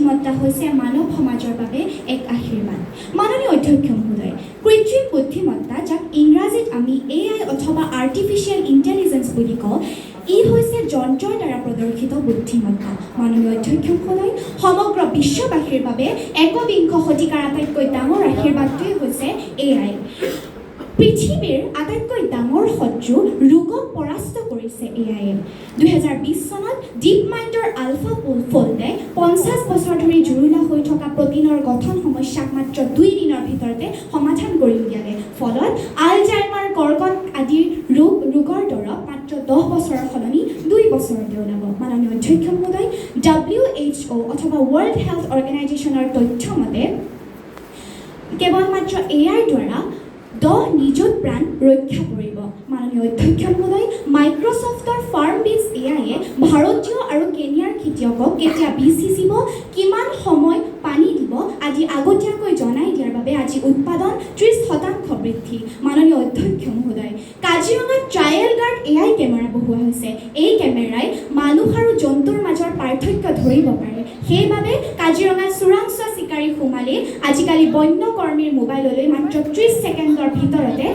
বুদ্ধিমত্তা হৈছে মানৱ সমাজৰ বাবে এক আশীৰ্বাদ। মাননীয় অধ্যক্ষ মহোদয়, কৃত্ৰিম বুদ্ধিমত্তা, যাক ইংৰাজীত আমি AI অথবা আৰ্টিফিচিয়েল ইণ্টেলিজেন্স বুলি কওঁ, ই হৈছে যন্ত্ৰৰ দ্বাৰা প্ৰদৰ্শিত বুদ্ধিমত্তা। মাননীয় অধ্যক্ষ মহোদয়, সমগ্ৰ বিশ্ববাসীৰ বাবে একবিংশ শতিকাৰ আটাইতকৈ ডাঙৰ আশীৰ্বাদটোৱে হৈছে AI। পৃথিৱীৰ আটাইতকৈ ডাঙৰ শত্ৰু ৰোগক পৰাস্ত কৰিছে AI। 2020 চনত ডিপ মাইণ্ডৰ আলফা ফল্ডে 50 বছৰ ধৰি জুৰুলা হৈ থকা প্ৰটিনৰ গঠন সমস্যাক মাত্ৰ 2 দিনৰ ভিতৰতে সমাধান কৰি উলিয়ালে। ফলত আলজাইমাৰ, কৰ্কট আদিৰ ৰোগৰ দৰৱ মাত্ৰ 10 বছৰৰ সলনি 2 বছৰতে ওলাব। মাননীয় অধ্যক্ষ মহোদয়, WHO অথবা ৱৰ্ল্ড হেল্থ অৰ্গেনাইজেশ্যনৰ তথ্য মতে কেৱল মাত্ৰ AIৰ দ্বাৰা 10 নিযুত প্ৰাণ ৰক্ষা পৰিব। মাননীয় অধ্যক্ষ মহোদয়, মাইক্ৰ'ছফ্টৰ ফাৰ্মবিজ AIয়ে ভাৰতীয় আৰু কেনিয়াৰ খেতিয়কক কেতিয়া বীজ সিঁচিব, কিমান সময় পানী দিব আদি আগতীয়াকৈ জনাই দিয়াৰ বাবে আজি উৎপাদন 30% বৃদ্ধি। মাননীয় অধ্যক্ষ মহোদয়, কাজিৰঙাত ট্ৰায়েল গাৰ্ড AI কেমেৰা বহোৱা হৈছে। এই কেমেৰাই মানুহ আৰু জন্তুৰ মাজৰ পাৰ্থক্য ধৰিব পাৰে। সেইবাবে কাজিৰঙাত চোৰাংচোৱা চিকাৰী সোমালে আজিকালি বন্যকৰ্মীৰ মোবাইললৈ মাত্ৰ 30 ছেকেণ্ডৰ ভিতৰতে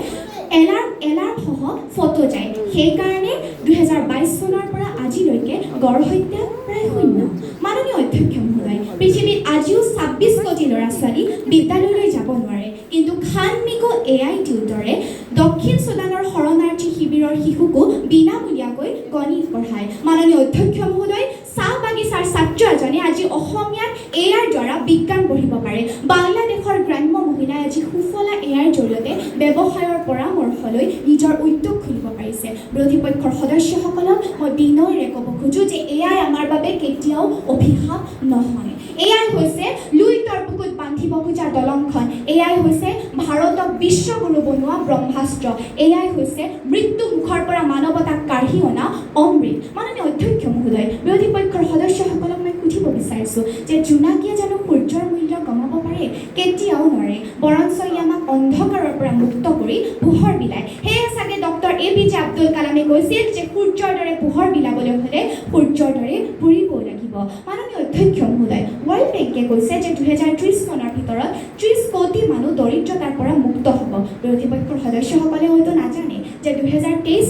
এলাৰ্মসহ ফটো যায়। সেইকাৰণে 2022 চনৰ পৰা আজিলৈকে গড় হত্যা প্ৰায় 0। মাননীয় অধ্যক্ষ মহোদয়, পৃথিৱীত আজিও 26 কোটি ল'ৰা ছোৱালী বিদ্যালয়লৈ যাব নোৱাৰে, কিন্তু খান মিগো AI টিউটৰে দক্ষিণ চুডানৰ শৰণাৰ্থী শিবিৰৰ শিশুকো বিনামূলীয়াকৈ গণিত পঢ়ায়। মাননীয় অধ্যক্ষ মহোদয়, চাহ বাগিচাৰ ছাত্ৰ এজনে আজি অসমীয়াত AIৰ দ্বাৰা বিজ্ঞান পঢ়িব পাৰে। বাংলাদেশৰ গ্ৰাম্য মহিলাই আজি সুফলা AIৰ জৰিয়তে ব্যৱসায়ৰ পৰামৰ্শ লৈ নিজৰ উদ্যোগ খুলিব পাৰিছে। বিৰোধী পক্ষৰ সদস্যসকলক মই বিনয়েৰে ক'ব খোজোঁ যে AI আমাৰ বাবে কেতিয়াও অভিশাপ নহয়। AI হৈছে লুইতৰ বুকুত বান্ধিব খোজা দলংখন। AI হৈছে ভাৰতক বিশ্বগুৰু বনোৱা ব্ৰহ্মাস্ত্ৰ। AI হৈছে মৃত্যু মুখৰ পৰা মানৱতাক কাঢ়ি অনা অমৃত। মাননীয় অধ্যক্ষ মহোদয়, বিৰোধী পক্ষৰ সদস্যসকলক মই সুধিব বিচাৰিছোঁ যে জোনাকীয়ে জানো সূৰ্যৰ মূল্য কমাব পাৰে? কেতিয়াও নোৱাৰে, বৰঞ্চ ই আমাক অন্ধকাৰৰ পৰা মুক্ত কৰি পোহৰ বিলায়। সেয়ে চাগে ডক্টৰ APJ আব্দুল কালামে কৈছিল যে সূৰ্যৰ দৰে পোহৰ বিলাবলৈ হ'লে সূৰ্যৰ দৰে পৰিবও লাগিব। মাননীয় অধ্যক্ষ মহোদয়, ৱৰ্ল্ড বেংকে কৈছে যে 2030 চনৰ ভিতৰত 30 কোটি মানুহ দৰিদ্ৰতাৰ পৰা মুক্ত হ'ব। বিৰোধী পক্ষৰ সদস্যসকলে হয়তো নাজানে যে 2023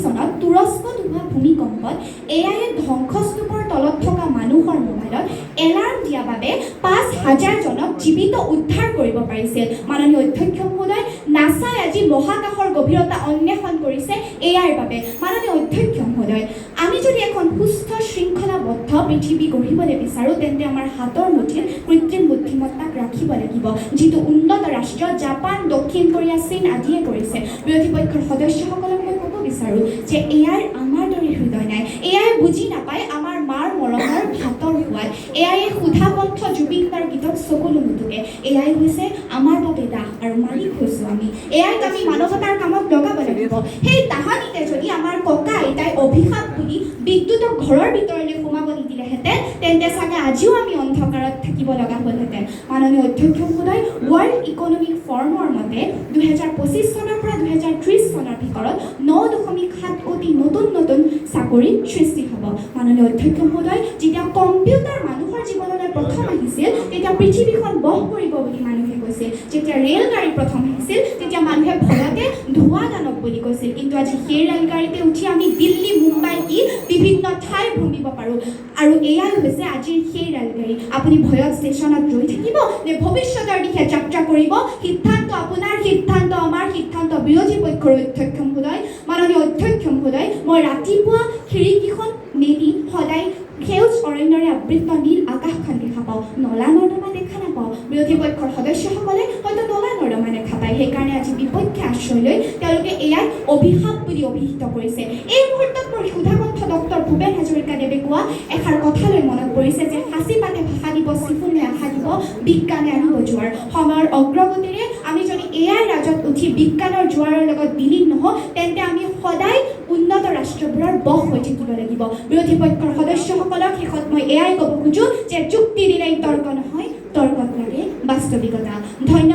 চনত তুৰস্কত হোৱা ভূমিকম্পত AIয়ে ধ্বংসস্তূপৰ তলত থকা মানুহৰ মোবাইলত এলাৰ্ম দিয়া বাবে 5,000 জনক জীৱিত উদ্ধাৰ কৰিব পাৰিছিল। মাননীয় অধ্যক্ষ মহোদয়, নাছাই আজি মহাকাশৰ গভীৰতা অন্বেষণ কৰিছে AIৰ বাবে। মাননীয় অধ্যক্ষ মহোদয়, আমি যদি এখন সুস্থ শৃংখলাবদ্ধ পৃথিৱী গঢ়িবলৈ বিচাৰোঁ, তেন্তে আমাৰ হাতৰ মুঠিত কৃত্ৰিম বুদ্ধিমত্তাক ৰাখিব লাগিব, যিটো উন্নত ৰাষ্ট্ৰ জাপান, দক্ষিণ কোৰিয়া, চীন আদিয়ে কৰিছে। বিৰোধী পক্ষৰ সদস্যসকলক মই ক'ব বিচাৰোঁ যে AIৰ আমাৰ দৰে হৃদয় নাই। AI বুজি নাপায় আমাৰ মাৰ মৰমৰ ভাতৰ সোৱাদ। AIয়ে সুধা কণ্ঠ জুবিনদাৰ গীতত চকুলো নুটুকে। AI হৈছে আমাৰ বাবে দাহ আৰু মালিক হৈছোঁ আমি। AIক আমি মানৱতাৰ কামত লগাব লাগিব। সেই তাহানিতে যদি আমাৰ ককা আইতাই অভিশাপ বুলি বিদ্যুতক ঘৰৰ ভিতৰলৈ সোমাব নিদিলেহেঁতেন, তেন্তে চাগে আজিও আমি অন্ধকাৰত থাকিব লগা হ'লহেঁতেন। মাননীয় অধ্যক্ষ মহোদয়, ৱৰ্ল্ড ইকনমিক ফৰ্মৰ মতে 2025 চনৰ পৰা 2030 চনৰ ভিতৰত 9.7 কোটি নতুন চাকৰি সৃষ্টি হ'ব। মাননীয় অধ্যক্ষ মহোদয়, যেতিয়া কম্পিউটাৰ মানুহৰ জীৱনলৈ প্ৰথম আহিছিল, তেতিয়া পৃথিৱীখন বহ কৰিব বুলি মানুহে কৈছিল। যেতিয়া ৰেলগাড়ী প্ৰথম আহিছিল, তেতিয়া মানুহে ভয়তে ধোঁৱা দানৱ বুলি কৈছিল। কিন্তু আজি সেই ৰেলগাড়ীতে উঠি আমি দিল্লী, মুম্বাই কি বিভিন্ন ঠাই ভ্ৰমিব পাৰোঁ। আৰু AI হৈছে আজিৰ সেই ৰেলগাড়ী। আপুনি ভয়ত ষ্টেচনত ৰৈ থাকিব নে ভৱিষ্যতৰ দিশে যাত্ৰা কৰিব? সিদ্ধান্ত আপোনাৰ, সিদ্ধান্ত আমাৰ, সিদ্ধান্ত বিৰোধী পক্ষৰ অধ্যক্ষ মহোদয়। মাননীয় অধ্যক্ষ মহোদয়, মই ৰাতিপুৱা খিৰিকীখন মেলি সদায় সেউজ অৰণ্যৰে আবৃত নীল আকাশখন দেখা পাওঁ, নলা নৰ্দমা দেখা নাপাওঁ। বিৰোধী পক্ষৰ সদস্যসকলে হয়তো নলা নৰ্দমা দেখা পায়। সেইকাৰণে আজি বিপক্ষে আশ্ৰয় লৈ তেওঁলোকে AIক অভিশাপ বুলি অভিহিত কৰিছে। এই মুহূৰ্তত মোৰ সুধাকণ্ঠ ডক্টৰ ভূপেন হাজৰিকাদেৱে কোৱা এষাৰ কথালৈ মনত পৰিছে যে সাঁচি পাতে ভাষা দিব, চিফুলে আশা দিব, বিজ্ঞানে আনিব জোৱাৰ। সময়ৰ অগ্ৰগতিৰে আমি যদি AIৰ ৰাজত উঠি বিজ্ঞানৰ জোৱাৰৰ লগত বিলীন নহওঁ, তেন্তে আমি সদায় উন্নত ৰাষ্ট্ৰবোৰৰ বশ হৈ থাকিব লাগিব। বিৰোধী পক্ষৰ সদস্যসকলক শেষত মই এয়াই ক'ব খোজোঁ যে যুক্তি দিলেই তৰ্ক নহয়, তৰ্কত লাগে বাস্তৱিকতা। ধন্যবাদ।